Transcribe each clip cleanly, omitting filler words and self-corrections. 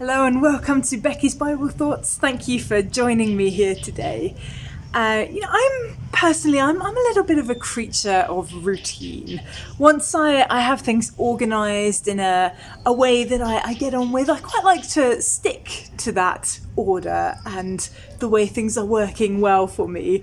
Hello and welcome to Becky's Bible Thoughts. Thank you for joining me here today. I'm a little bit of a creature of routine. Once I have things organised in a way that I get on with, I quite like to stick to that order and the way things are working well for me.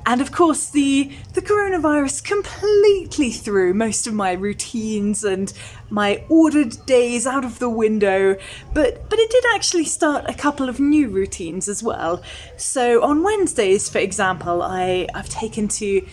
And of course, the coronavirus completely threw most of my routines and my ordered days out of the window, but it did actually start a couple of new routines as well. So on Wednesdays, for example, I've taken to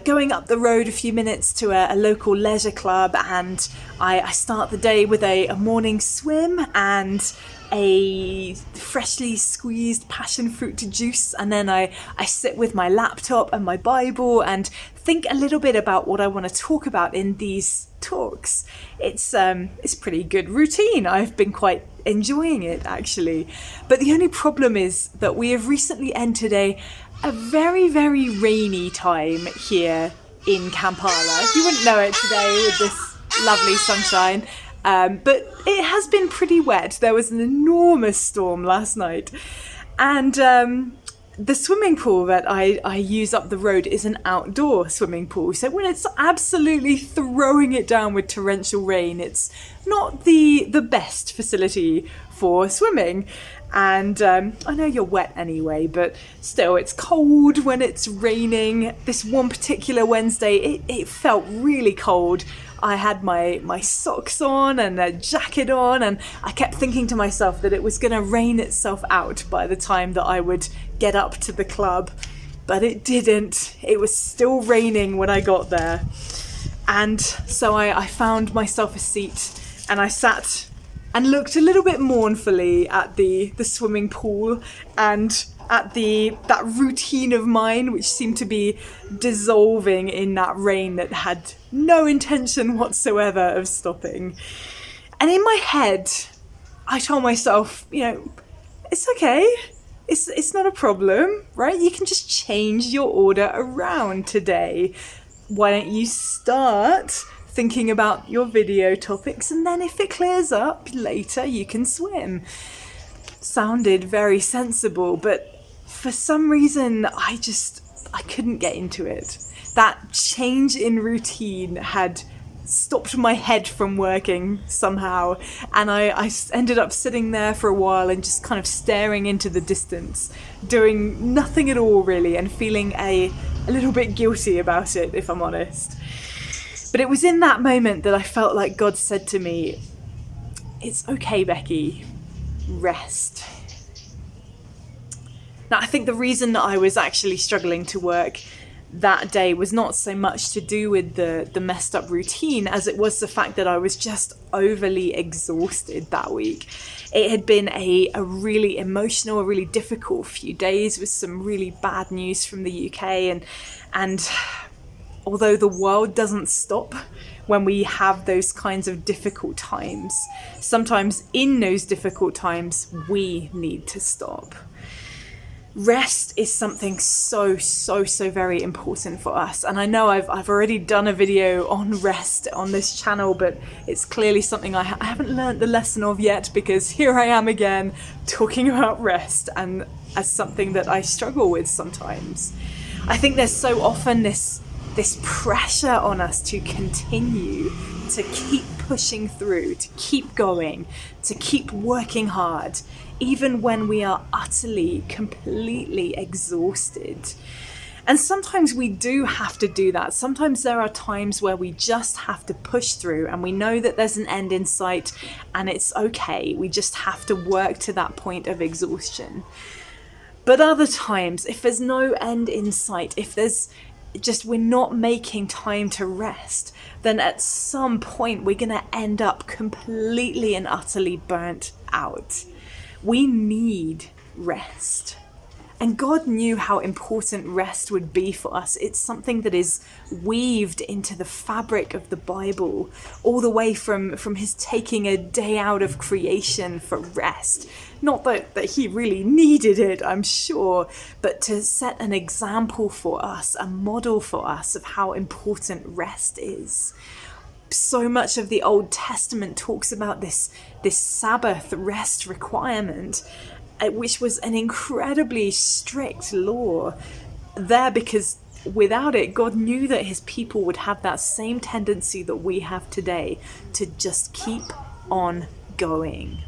going up the road a few minutes to a local leisure club, and I start the day with a morning swim and a freshly squeezed passion fruit juice, and then I sit with my laptop and my Bible and think a little bit about what I want to talk about in these talks. It's pretty good routine. I've been quite enjoying it actually, but the only problem is that we have recently entered a very, very rainy time here in Kampala. You wouldn't know it today with this lovely sunshine. But it has been pretty wet. There was an enormous storm last night. And the swimming pool that I use up the road is an outdoor swimming pool. So when it's absolutely throwing it down with torrential rain, it's not the best facility for swimming. And I know you're wet anyway, but still, it's cold when it's raining. This one particular Wednesday, it felt really cold. I had my socks on and a jacket on, and I kept thinking to myself that it was going to rain itself out by the time that I would get up to the club. But it didn't. It was still raining when I got there. And so I found myself a seat, and I sat and looked a little bit mournfully at the swimming pool and at that routine of mine, which seemed to be dissolving in that rain that had no intention whatsoever of stopping. And in my head, I told myself, it's okay. It's not a problem, right? You can just change your order around today. Why don't you start thinking about your video topics, and then if it clears up later, you can swim. Sounded very sensible, but for some reason, I couldn't get into it. That change in routine had stopped my head from working somehow, and I ended up sitting there for a while and just kind of staring into the distance, doing nothing at all really, and feeling a little bit guilty about it, if I'm honest. But it was in that moment that I felt like God said to me, "It's okay, Becky, rest." Now, I think the reason that I was actually struggling to work that day was not so much to do with the messed up routine as it was the fact that I was just overly exhausted that week. It had been a really emotional, a really difficult few days with some really bad news from the UK, and although the world doesn't stop when we have those kinds of difficult times, sometimes in those difficult times, we need to stop. Rest is something so very important for us. And I know I've already done a video on rest on this channel, but it's clearly something I haven't learned the lesson of yet, because here I am again talking about rest, and as something that I struggle with sometimes. I think there's so often this pressure on us to continue, to keep pushing through, to keep going, to keep working hard, even when we are utterly, completely exhausted. And sometimes we do have to do that. Sometimes there are times where we just have to push through, and we know that there's an end in sight, and it's okay. We just have to work to that point of exhaustion. But other times, if there's no end in sight, if we're not making time to rest, then at some point we're going to end up completely and utterly burnt out. We need rest. And God knew how important rest would be for us. It's something that is weaved into the fabric of the Bible, all the way from his taking a day out of creation for rest. Not that he really needed it, I'm sure, but to set an example for us, a model for us of how important rest is. So much of the Old Testament talks about this Sabbath rest requirement, which was an incredibly strict law there, because without it, God knew that his people would have that same tendency that we have today to just keep on going.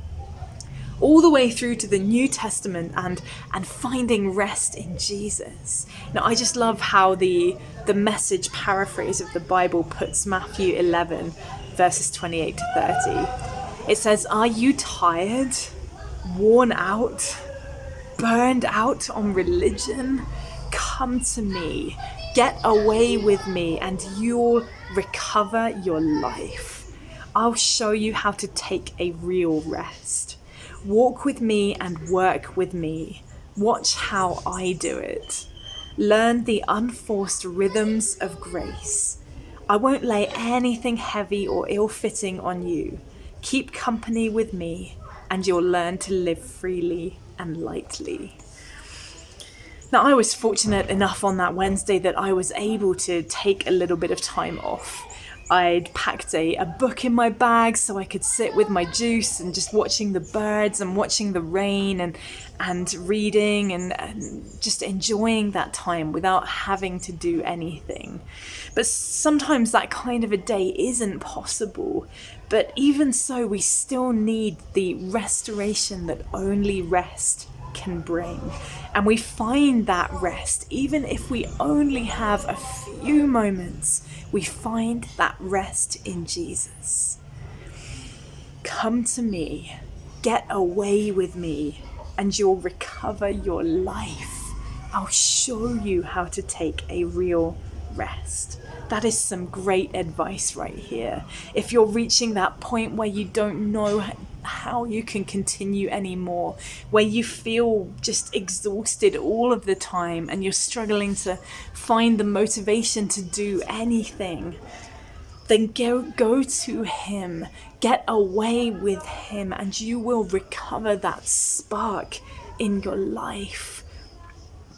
All the way through to the New Testament and finding rest in Jesus. Now, I just love how the Message paraphrase of the Bible puts Matthew 11, verses 28 to 30. It says, "Are you tired, worn out, burned out on religion? Come to me, get away with me, and you'll recover your life. I'll show you how to take a real rest. Walk with me and work with me. Watch how I do it. Learn the unforced rhythms of grace. I won't lay anything heavy or ill-fitting on you. Keep company with me, and you'll learn to live freely and lightly." Now, I was fortunate enough on that Wednesday that I was able to take a little bit of time off. I'd packed a book in my bag so I could sit with my juice and just watching the birds and watching the rain and reading and just enjoying that time without having to do anything. But sometimes that kind of a day isn't possible. But even so, we still need the restoration that only rest can bring. And we find that rest, even if we only have a few moments, we find that rest in Jesus. Come to me, get away with me, and you'll recover your life. I'll show you how to take a real rest. That is some great advice right here. If you're reaching that point where you don't know how you can continue anymore, where you feel just exhausted all of the time and you're struggling to find the motivation to do anything, then go to him, get away with him, and you will recover that spark in your life.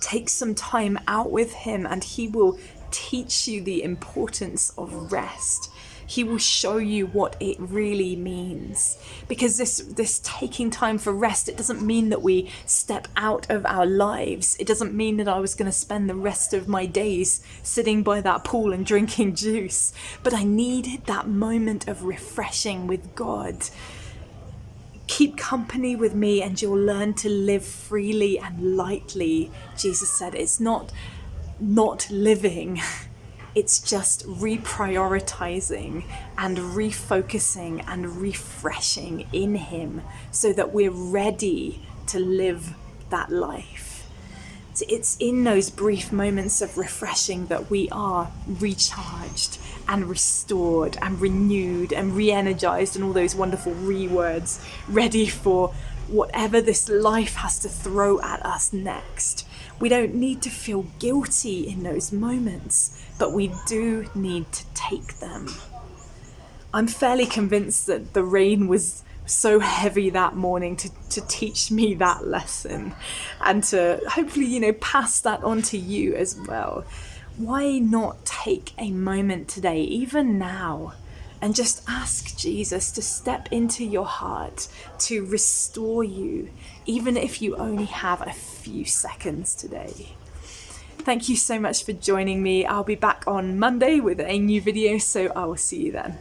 Take some time out with him and he will teach you the importance of rest. He will show you what it really means. Because this taking time for rest, it doesn't mean that we step out of our lives. It doesn't mean that I was going to spend the rest of my days sitting by that pool and drinking juice. But I needed that moment of refreshing with God. Keep company with me and you'll learn to live freely and lightly. Jesus said it's not living. It's just reprioritizing and refocusing and refreshing in him so that we're ready to live that life. It's in those brief moments of refreshing that we are recharged and restored and renewed and re-energized and all those wonderful words, ready for whatever this life has to throw at us next. We don't need to feel guilty in those moments, but we do need to take them. I'm fairly convinced that the rain was so heavy that morning to teach me that lesson and to hopefully, pass that on to you as well. Why not take a moment today, even now, and just ask Jesus to step into your heart, to restore you, even if you only have a few seconds today. Thank you so much for joining me. I'll be back on Monday with a new video, so I will see you then.